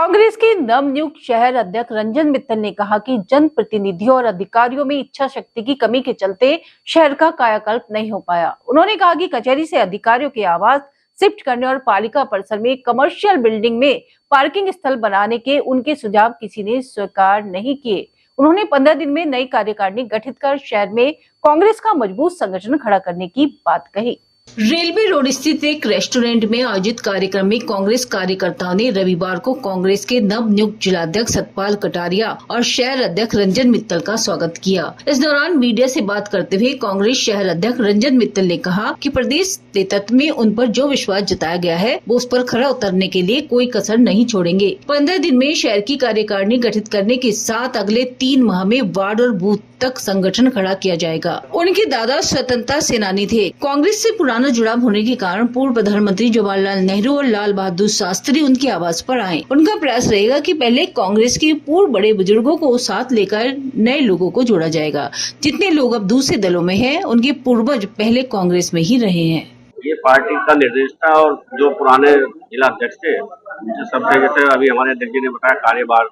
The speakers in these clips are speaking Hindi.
कांग्रेस के नवनियुक्त शहर अध्यक्ष रंजन मित्तल ने कहा कि जनप्रतिनिधियों और अधिकारियों में इच्छा शक्ति की कमी के चलते शहर का कायाकल्प नहीं हो पाया। उन्होंने कहा कि कचहरी से अधिकारियों के आवास शिफ्ट करने और पालिका परिसर में कमर्शियल बिल्डिंग में पार्किंग स्थल बनाने के उनके सुझाव किसी ने स्वीकार नहीं किए। उन्होंने 15 दिन में नई कार्यकारिणी गठित कर शहर में कांग्रेस का मजबूत संगठन खड़ा करने की बात कही। रेलवे रोड स्थित एक रेस्टोरेंट में आयोजित कार्यक्रम में कांग्रेस कार्यकर्ताओं ने रविवार को कांग्रेस के नव नियुक्त जिलाध्यक्ष सतपाल कटारिया और शहर अध्यक्ष रंजन मित्तल का स्वागत किया। इस दौरान मीडिया से बात करते हुए कांग्रेस शहर अध्यक्ष रंजन मित्तल ने कहा कि प्रदेश नेतृत्व में उन पर जो विश्वास जताया गया है वो उस पर खरा उतरने के लिए कोई कसर नहीं छोड़ेंगे। 15 दिन में शहर की कार्यकारिणी गठित करने के साथ अगले 3 माह में वार्ड और बूथ तक संगठन खड़ा किया जाएगा। उनके दादा स्वतंत्रता सेनानी थे। कांग्रेस से पुराना जुड़ाव होने के कारण पूर्व प्रधानमंत्री जवाहरलाल नेहरू और लाल बहादुर शास्त्री उनके आवास पर आए। उनका प्रयास रहेगा कि पहले कांग्रेस के पूर्व बड़े बुजुर्गों को साथ लेकर नए लोगों को जोड़ा जाएगा। जितने लोग अब दूसरे दलों में हैं, उनके पूर्वज पहले कांग्रेस में ही रहे हैं। ये पार्टी का निर्देश था और जो पुराने जिला अध्यक्ष थे उनसे सबसे, जैसे अभी हमारे अध्यक्ष जी ने बताया, कार्यभार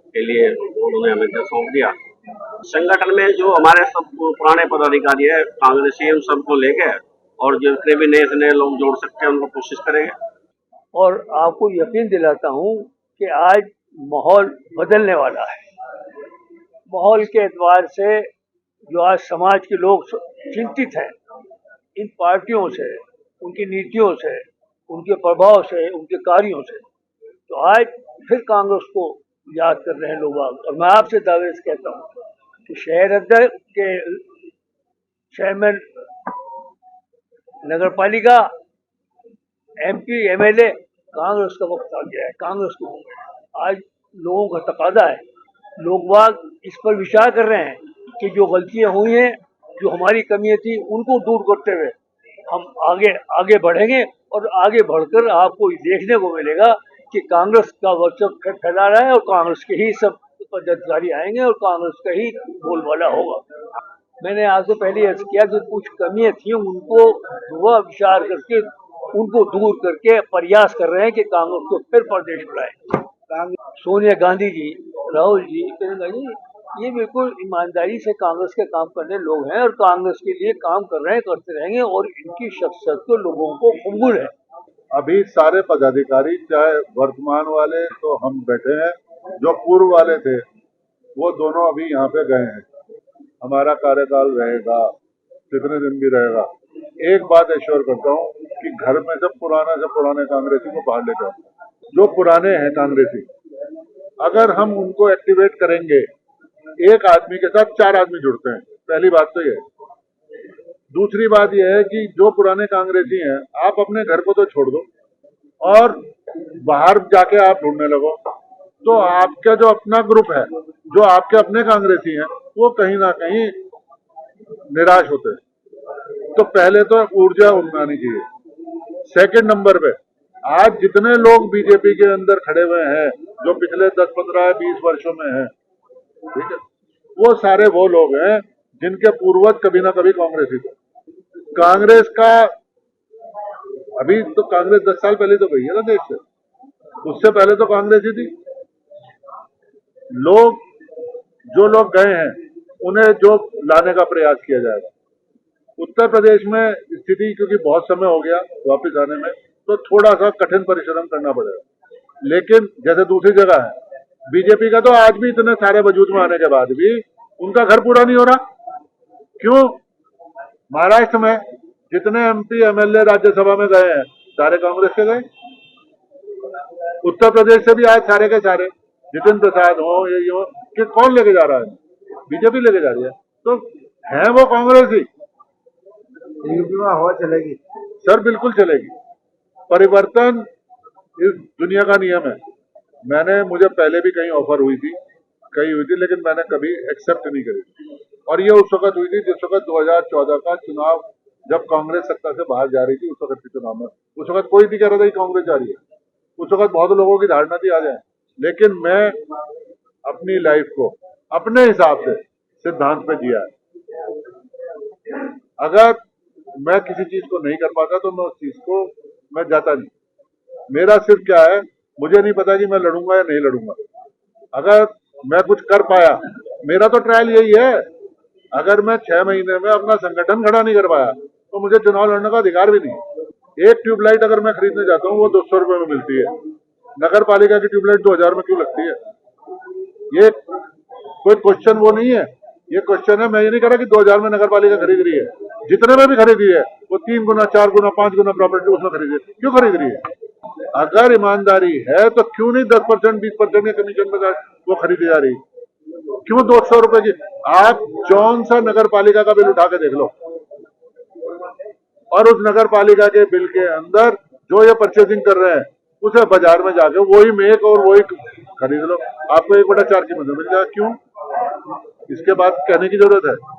के लिए उन्होंने हमें सौंप दिया। संगठन में जो हमारे सब पुराने पदाधिकारी है कांग्रेसी, उन सबको लेके और जितने भी नए से नए लोग जोड़ सकते हैं उनको कोशिश करेंगे। और आपको यकीन दिलाता हूं कि आज माहौल बदलने वाला है। माहौल के एतबार से जो आज समाज के लोग चिंतित हैं इन पार्टियों से, उनकी नीतियों से, उनके प्रभाव से, उनके कार्यों से, तो आज फिर कांग्रेस को याद कर रहे हैं लोग। और मैं आपसे दावे से कहता हूँ कि शहर अध्यक्ष के चेयरमैन, नगर पालिका, MP, MLA, कांग्रेस का वक्त आ गया है। कांग्रेस को आज लोगों का तकादा है। लोग बाग इस पर विचार कर रहे हैं कि जो गलतियां हुई हैं, जो हमारी कमियां थी, उनको दूर करते हुए हम आगे बढ़ेंगे और आगे बढ़कर आपको देखने को मिलेगा कि कांग्रेस का वर्चस्व फैला रहा है और कांग्रेस के ही सब पदाधिकारी आएंगे और कांग्रेस का ही बोलबाला होगा। मैंने आपसे पहले ऐसा किया कि कुछ कमियां थी उनको दुआ विचार करके उनको दूर करके प्रयास कर रहे हैं कि कांग्रेस को फिर प्रदेश बुलाए। सोनिया गांधी जी, राहुल जी, प्रियंका जी, ये बिल्कुल ईमानदारी से कांग्रेस के काम करने लोग हैं और कांग्रेस के लिए काम कर रहे हैं, करते रहेंगे और इनकी शख्सियत को लोगों को कबूल है। अभी सारे पदाधिकारी, चाहे वर्तमान वाले तो हम बैठे हैं, जो पूर्व वाले थे वो दोनों अभी यहाँ पे गए हैं। हमारा कार्यकाल रहेगा, कितने दिन भी रहेगा। एक बात एश्योर करता हूँ कि घर में से पुराने कांग्रेसी को बाहर लेकर, जो पुराने हैं कांग्रेसी, अगर हम उनको एक्टिवेट करेंगे, एक आदमी के साथ 4 आदमी जुड़ते हैं। पहली बात तो ये है। दूसरी बात यह है कि जो पुराने कांग्रेसी हैं, आप अपने घर को तो छोड़ दो और बाहर जाके आप ढूंढने लगो, तो आपका जो अपना ग्रुप है, जो आपके अपने कांग्रेसी हैं, वो कहीं ना कहीं निराश होते हैं। तो पहले तो ऊर्जा उनमें आनी चाहिए। सेकंड नंबर पे आज जितने लोग बीजेपी के अंदर खड़े हुए हैं, जो पिछले 10, 15, 20 वर्षों में हैं, ठीक है, वो सारे वो लोग हैं जिनके पूर्वज कभी ना कभी कांग्रेसी थे। कांग्रेस का अभी तो कांग्रेस 10 साल पहले तो गई है ना देश से, उससे पहले तो कांग्रेस ही थी। जो लोग गए हैं उन्हें जो लाने का प्रयास किया जाएगा। उत्तर प्रदेश में स्थिति क्योंकि बहुत समय हो गया वापस आने में, तो थोड़ा सा कठिन परिश्रम करना पड़ेगा। लेकिन जैसे दूसरी जगह है, बीजेपी का तो आज भी इतने सारे वजूद में आने के बाद भी उनका घर पूरा नहीं हो रहा। क्यों? महाराष्ट्र में जितने MP, MLA राज्यसभा में गए हैं, सारे कांग्रेस के गए। उत्तर प्रदेश से भी आज सारे के सारे, जितिन प्रसाद हो, ये हो, कि कौन लेके जा रहा है? बीजेपी लेके जा रही है। तो है वो कांग्रेस ही। यूपी में हवा चलेगी सर, बिल्कुल चलेगी। परिवर्तन इस दुनिया का नियम है। मुझे पहले भी कहीं ऑफर हुई थी, लेकिन मैंने कभी एक्सेप्ट नहीं करी। और ये उस वक्त हुई थी जिस वक्त 2014 का चुनाव, जब कांग्रेस सत्ता से बाहर जा रही थी, उस वक्त के चुनाव में। उस वक्त कोई नहीं कह रहा था कि कांग्रेस जा रही है। उस वक्त बहुत लोगों की धारणा थी आ जाए, लेकिन मैं अपनी लाइफ को अपने हिसाब से सिद्धांत पे जिया है। अगर मैं किसी चीज को नहीं कर पाता तो मैं उस चीज को मैं जाता नहीं। मेरा सिर्फ क्या है मुझे नहीं पता कि मैं लड़ूंगा या नहीं लड़ूंगा। अगर मैं कुछ कर पाया, मेरा तो ट्रायल यही है, अगर मैं 6 महीने में अपना संगठन खड़ा नहीं कर पाया तो मुझे चुनाव लड़ने का अधिकार भी नहीं। एक ट्यूबलाइट अगर मैं खरीदने जाता हूँ वो 200 रुपए में मिलती है, नगर पालिका की ट्यूबलाइट 2000 में क्यों लगती है? ये कोई क्वेश्चन वो नहीं है, ये क्वेश्चन है। मैं ये नहीं कह रहा कि 2000 में नगर पालिका खरीद रही है, जितने में भी खरीदी है वो 3 गुना 4 गुना 5 गुना प्रॉपर्टी उसमें खरीदी है, क्यों खरीद रही है? अगर ईमानदारी है तो क्यों नहीं 10% 20% के कमीशन में वो खरीदी जा रही? क्यों 200 रुपए की? आप कौन सा नगर पालिका का बिल उठा के देख लो, और उस नगर पालिका के बिल के अंदर जो ये परचेसिंग कर रहे हैं उसे बाजार में जाके वही मेक और वही खरीद लो, आपको 1/4 की मदद मिल जाएगा। क्यों? इसके बाद कहने की जरूरत है?